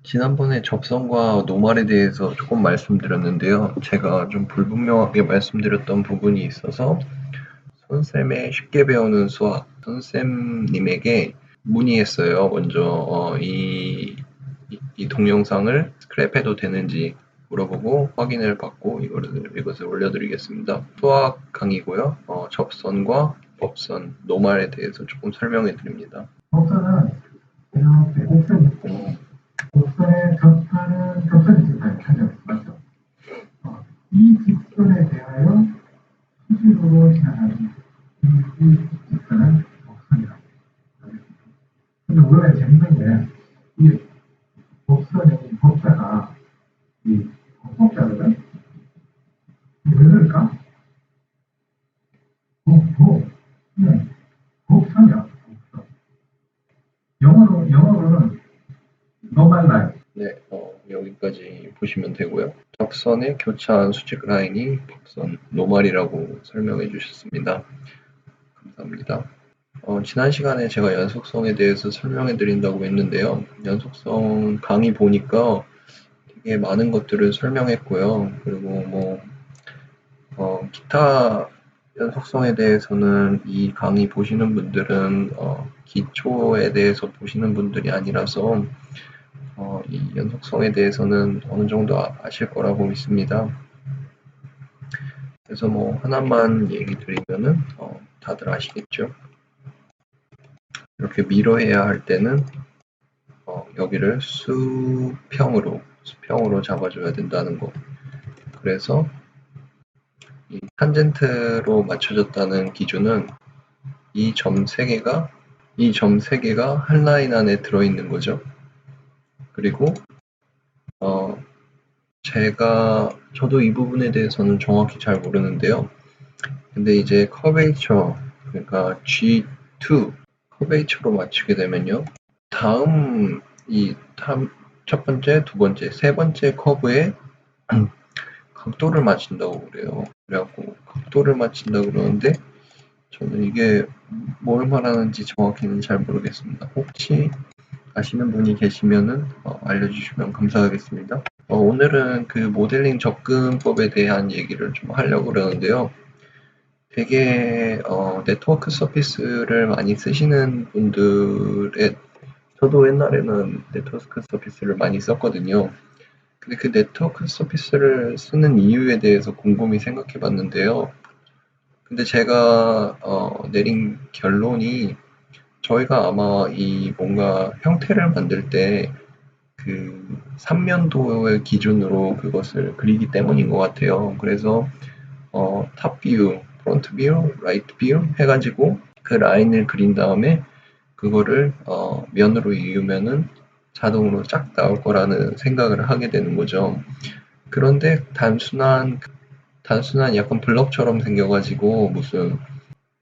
지난번에 접선과 노말에 대해서 조금 말씀드렸는데요. 제가 좀 불분명하게 말씀드렸던 부분이 있어서 손쌤의 쉽게 배우는 수학 손쌤님에게 문의했어요. 먼저 이 동영상을 스크랩해도 되는지 물어보고 확인을 받고 이것을 올려드리겠습니다. 수학 강의고요. 접선과 법선, 노말에 대해서 조금 설명해 드립니다. 법선은 이렇게 곡선이 있고 곡선의 접하는 접선이 있습니다. 편적 맞죠? 이 직선에 대하여 수직으로 지나가는 이 직선은 곡선이라고 하겠습니다. 근데 원래 재밌는 게이 곡선의 법자가 이 법자거든. 왜 그럴까? 네, 곡선이야. 곡선. 영어로는 normal line. 네, 여기까지 보시면 되고요. 접선의 교차한 수직 라인이 법선, 노말이라고 설명해 주셨습니다. 감사합니다. 지난 시간에 제가 연속성에 대해서 설명해 드린다고 했는데요. 연속성 강의 보니까 되게 많은 것들을 설명했고요. 그리고 기타 연속성에 대해서는 이 강의 보시는 분들은 기초에 대해서 보시는 분들이 아니라서 이 연속성에 대해서는 어느 정도 아실 거라고 믿습니다. 그래서 하나만 얘기 드리면은 다들 아시겠죠? 이렇게 미러해야 할 때는 여기를 수평으로 잡아줘야 된다는 거. 그래서 이 탄젠트로 맞춰졌다는 기준은 이 점 세 개가 한 라인 안에 들어있는 거죠. 그리고 저도 이 부분에 대해서는 정확히 잘 모르는데요. 근데 이제 커베이처, 그러니까 G2 커베이처로 맞추게 되면요. 다음 첫 번째, 두 번째, 세 번째 커브에 각도를 맞춘다고 그래요. 그래갖고 각도를 맞춘다고 그러는데 저는 이게 뭘 말하는지 정확히는 잘 모르겠습니다. 혹시 아시는 분이 계시면은 알려주시면 감사하겠습니다. 오늘은 그 모델링 접근법에 대한 얘기를 좀 하려고 그러는데요. 되게 네트워크 서피스를 많이 쓰시는 분들의 저도 옛날에는 네트워크 서피스를 많이 썼거든요. 근데 그 네트워크 서피스를 쓰는 이유에 대해서 곰곰이 생각해 봤는데요. 근데 제가 내린 결론이 저희가 아마 이 뭔가 형태를 만들 때 그 삼면도의 기준으로 그것을 그리기 때문인 것 같아요. 그래서 탑 뷰, 프론트 뷰, 라이트 뷰 해가지고 그 라인을 그린 다음에 그거를 면으로 이으면은 자동으로 쫙 나올 거라는 생각을 하게 되는 거죠. 그런데 단순한 약간 블럭처럼 생겨가지고 무슨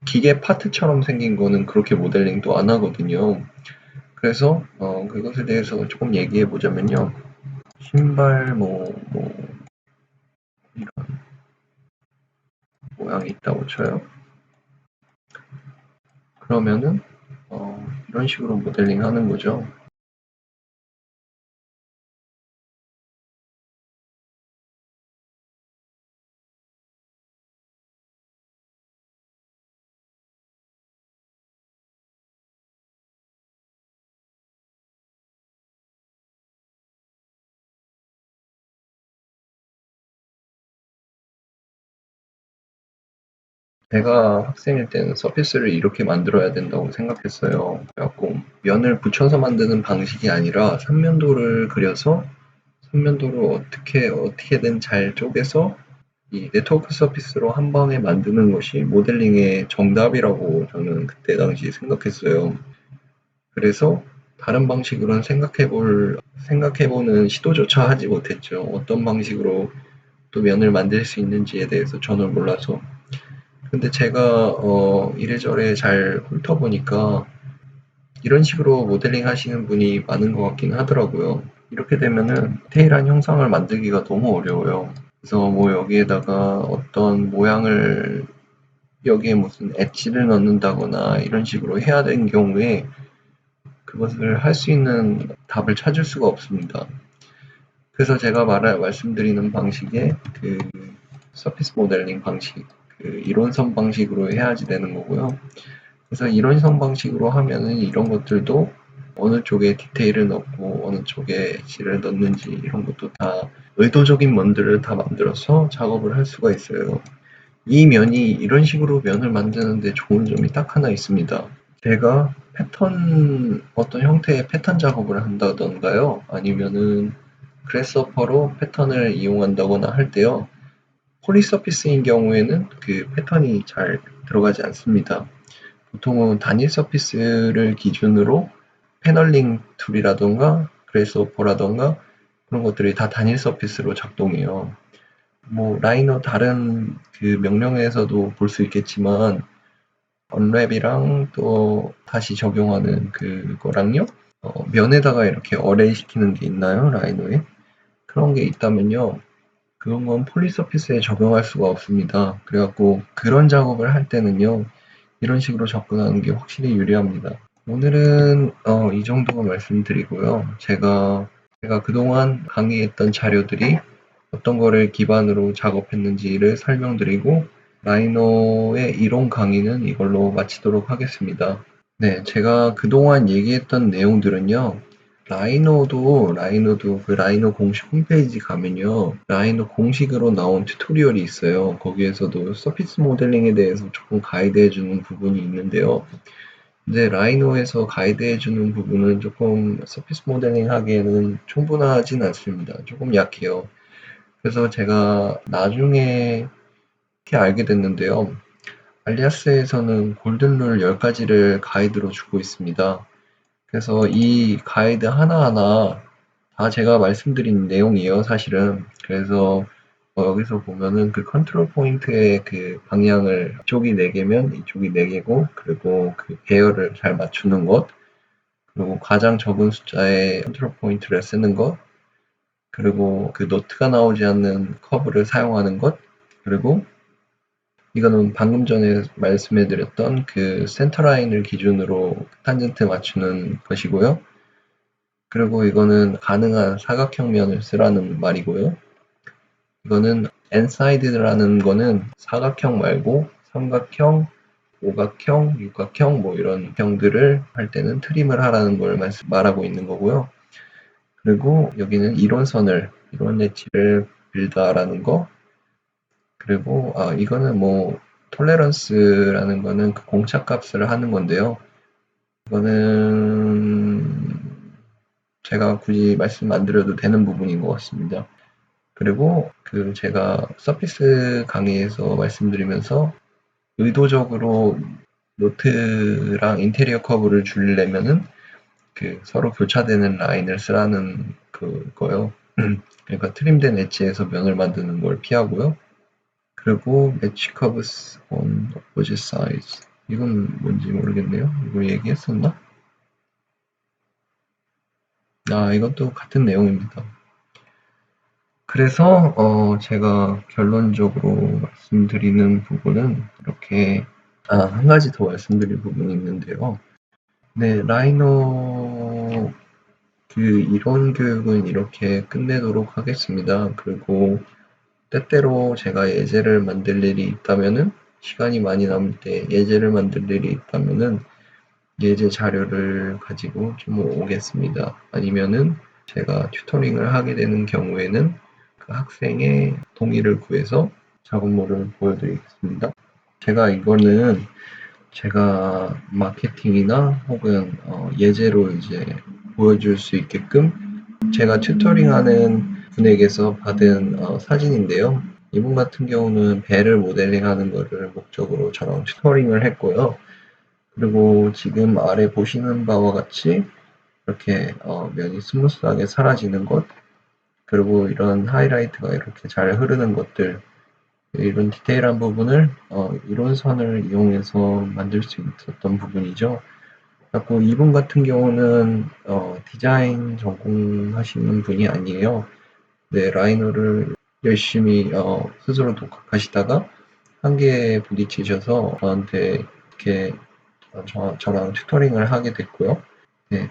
기계 파트처럼 생긴 거는 그렇게 모델링도 안 하거든요. 그래서 그것에 대해서 조금 얘기해 보자면요. 신발 이런 모양이 있다고 쳐요. 그러면은 이런 식으로 모델링 하는 거죠. 제가 학생일 때는 서피스를 이렇게 만들어야 된다고 생각했어요. 그래갖고 면을 붙여서 만드는 방식이 아니라 삼면도를 그려서 삼면도를 어떻게든 잘 쪼개서 이 네트워크 서피스로 한 방에 만드는 것이 모델링의 정답이라고 저는 그때 당시 생각했어요. 그래서 다른 방식으로는 생각해보는 시도조차 하지 못했죠. 어떤 방식으로 또 면을 만들 수 있는지에 대해서 전혀 몰라서. 근데 제가 이래저래 잘 훑어보니까 이런 식으로 모델링 하시는 분이 많은 것 같긴 하더라고요. 이렇게 되면은 디테일한 형상을 만들기가 너무 어려워요. 그래서 여기에다가 어떤 모양을 여기에 무슨 엣지를 넣는다거나 이런 식으로 해야 되는 경우에 그것을 할 수 있는 답을 찾을 수가 없습니다. 그래서 제가 말씀드리는 방식의 그 서피스 모델링 방식, 그 이론선 방식으로 해야지 되는 거고요. 그래서 이론선 방식으로 하면은 이런 것들도 어느 쪽에 디테일을 넣고 어느 쪽에 질을 넣는지 이런 것도 다 의도적인 면들을 다 만들어서 작업을 할 수가 있어요. 이 면이 이런 식으로 면을 만드는데 좋은 점이 딱 하나 있습니다. 제가 어떤 형태의 패턴 작업을 한다던가요, 아니면은 그래스허퍼로 패턴을 이용한다거나 할 때요, 폴리서피스인 경우에는 그 패턴이 잘 들어가지 않습니다. 보통은 단일 서피스를 기준으로 패널링 툴이라던가 그래스허퍼라던가 그런 것들이 다 단일 서피스로 작동해요. 뭐 라이노 다른 그 명령에서도 볼 수 있겠지만 언랩이랑 또 다시 적용하는 그거랑요, 면에다가 이렇게 어레이 시키는 게 있나요, 라이노에? 그런 게 있다면요, 그런 건 폴리서피스에 적용할 수가 없습니다. 그래갖고 그런 작업을 할 때는요, 이런 식으로 접근하는 게 확실히 유리합니다. 오늘은 이 정도 말씀드리고요. 제가 그동안 강의했던 자료들이 어떤 거를 기반으로 작업했는지를 설명드리고, 라이노의 이론 강의는 이걸로 마치도록 하겠습니다. 네, 제가 그동안 얘기했던 내용들은요, 라이노도 그 라이노 공식 홈페이지 가면요, 라이노 공식으로 나온 튜토리얼이 있어요. 거기에서도 서피스 모델링에 대해서 조금 가이드해주는 부분이 있는데요. 근데 라이노에서 가이드해주는 부분은 조금 서피스 모델링 하기에는 충분하진 않습니다. 조금 약해요. 그래서 제가 나중에 이렇게 알게 됐는데요. 알리아스에서는 골든룰 10가지를 가이드로 주고 있습니다. 그래서 이 가이드 하나하나 다 제가 말씀드린 내용이에요, 사실은. 그래서 여기서 보면은 그 컨트롤 포인트의 그 방향을 이쪽이 4개면 이쪽이 4개고, 그리고 그 배열을 잘 맞추는 것, 그리고 가장 적은 숫자의 컨트롤 포인트를 쓰는 것, 그리고 그 노트가 나오지 않는 커브를 사용하는 것, 그리고 이거는 방금 전에 말씀해드렸던 그 센터라인을 기준으로 탄젠트 맞추는 것이고요. 그리고 이거는 가능한 사각형 면을 쓰라는 말이고요. 이거는 엔사이드라는 거는 사각형 말고 삼각형, 오각형, 육각형 뭐 이런 형들을 할 때는 트림을 하라는 걸 말하고 있는 거고요. 그리고 여기는 이론 엣지를 빌드하라는 거. 그리고 이거는 뭐 톨레런스라는 거는 그 공차값을 하는 건데요. 이거는 제가 굳이 말씀 안 드려도 되는 부분인 것 같습니다. 그리고 그 제가 서피스 강의에서 말씀드리면서 의도적으로 노트랑 인테리어 커브를 줄이려면은 그 서로 교차되는 라인을 쓰라는 그거요. 그러니까 트림된 엣지에서 면을 만드는 걸 피하고요. 그리고 매치 커브스 on opposite sides. 이건 뭔지 모르겠네요. 이거 얘기했었나? 이것도 같은 내용입니다. 그래서 제가 결론적으로 말씀드리는 부분은 이렇게 한 가지 더 말씀드릴 부분이 있는데요. 네, 라이노 그 이론 교육은 이렇게 끝내도록 하겠습니다. 그리고 때때로 제가 예제를 만들 일이 있다면은, 시간이 많이 남을 때 예제를 만들 일이 있다면은 예제 자료를 가지고 좀 오겠습니다. 아니면은 제가 튜터링을 하게 되는 경우에는 그 학생의 동의를 구해서 작업물을 보여드리겠습니다. 이거는 제가 마케팅이나 혹은 예제로 이제 보여줄 수 있게끔 제가 튜터링하는 분에게서 받은 사진인데요. 이분 같은 경우는 배를 모델링하는 것을 목적으로 저랑 튜터링을 했고요. 그리고 지금 아래 보시는 바와 같이 이렇게 면이 스무스하게 사라지는 것, 그리고 이런 하이라이트가 이렇게 잘 흐르는 것들, 이런 디테일한 부분을 이론선을 이용해서 만들 수 있었던 부분이죠. 그리고 이분 같은 경우는 디자인 전공하시는 분이 아니에요. 네, 라이노를 열심히 스스로 독학하시다가 한계에 부딪히셔서 저한테 이렇게 저랑 튜터링을 하게 됐고요. 네,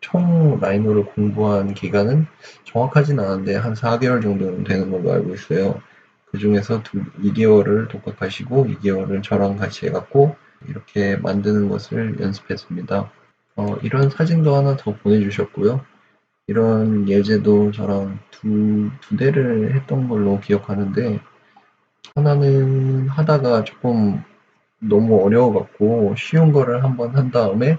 총 라이노를 공부한 기간은 정확하진 않은데 한 4개월 정도는 되는 걸로 알고 있어요. 그 중에서 2개월을 독학하시고 2개월을 저랑 같이 해갖고 이렇게 만드는 것을 연습했습니다. 이런 사진도 하나 더 보내주셨고요. 이런 예제도 저랑 두 대를 했던 걸로 기억하는데, 하나는 하다가 조금 너무 어려워갖고 쉬운 거를 한번 한 다음에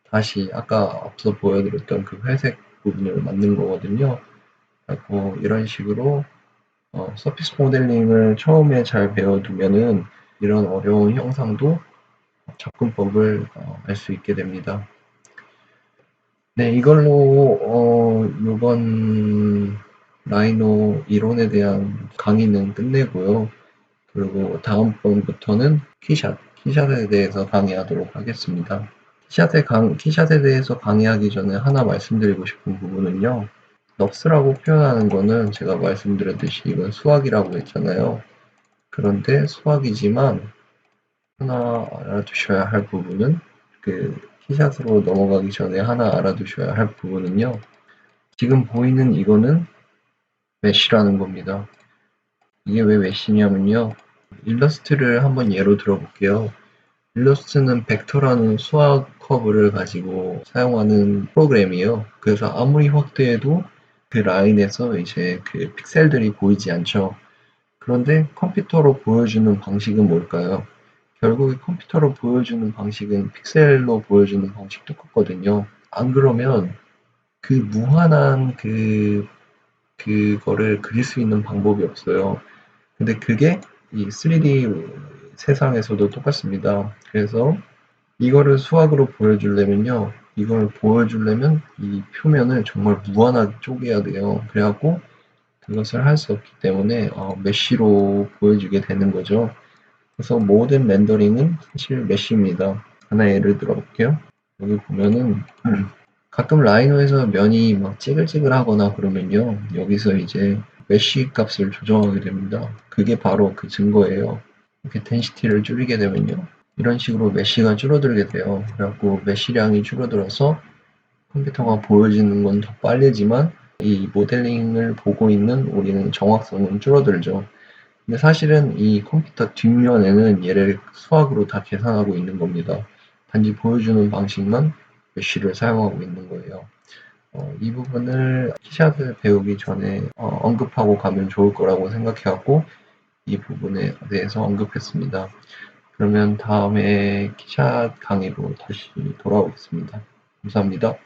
다시 아까 앞서 보여드렸던 그 회색 부분을 만든 거거든요. 그리고 이런 식으로 서피스 모델링을 처음에 잘 배워두면은 이런 어려운 형상도 접근법을 알 수 있게 됩니다. 네, 이걸로 이번 라이노 이론에 대한 강의는 끝내고요. 그리고 다음번부터는 키샷에 대해서 강의하도록 하겠습니다. 키샷에 대해서 강의하기 전에 하나 말씀드리고 싶은 부분은요. 넋스라고 표현하는 거는 제가 말씀드렸듯이 이건 수학이라고 했잖아요. 그런데 수학이지만 하나 알아두셔야 할 부분은 키샷으로 넘어가기 전에 하나 알아두셔야 할 부분은요. 지금 보이는 이거는 메쉬라는 겁니다. 이게 왜 메쉬냐면요. 일러스트를 한번 예로 들어볼게요. 일러스트는 벡터라는 수학 커브를 가지고 사용하는 프로그램이에요. 그래서 아무리 확대해도 그 라인에서 이제 그 픽셀들이 보이지 않죠. 그런데 컴퓨터로 보여주는 방식은 뭘까요? 결국에 컴퓨터로 보여주는 방식은 픽셀로 보여주는 방식 똑같거든요. 안 그러면 그 무한한 그거를 그릴 수 있는 방법이 없어요. 근데 그게 이 3D 세상에서도 똑같습니다. 그래서 이거를 수학으로 보여주려면요. 이걸 보여주려면 이 표면을 정말 무한하게 쪼개야 돼요. 그래갖고 그것을 할 수 없기 때문에 메쉬로 보여주게 되는 거죠. 그래서 모든 렌더링은 사실 메쉬입니다. 하나 예를 들어볼게요. 여기 보면은 가끔 라이노에서 면이 막 찌글찌글하거나 그러면요. 여기서 이제 메쉬 값을 조정하게 됩니다. 그게 바로 그 증거예요. 이렇게 덴시티를 줄이게 되면요. 이런 식으로 메쉬가 줄어들게 돼요. 그래갖고 메쉬량이 줄어들어서 컴퓨터가 보여지는 건 더 빠르지만 이 모델링을 보고 있는 우리는 정확성은 줄어들죠. 근데 사실은 이 컴퓨터 뒷면에는 얘를 수학으로 다 계산하고 있는 겁니다. 단지 보여주는 방식만 메쉬를 사용하고 있는 거예요. 이 부분을 키샷을 배우기 전에 언급하고 가면 좋을 거라고 생각해갖고 이 부분에 대해서 언급했습니다. 그러면 다음에 키샷 강의로 다시 돌아오겠습니다. 감사합니다.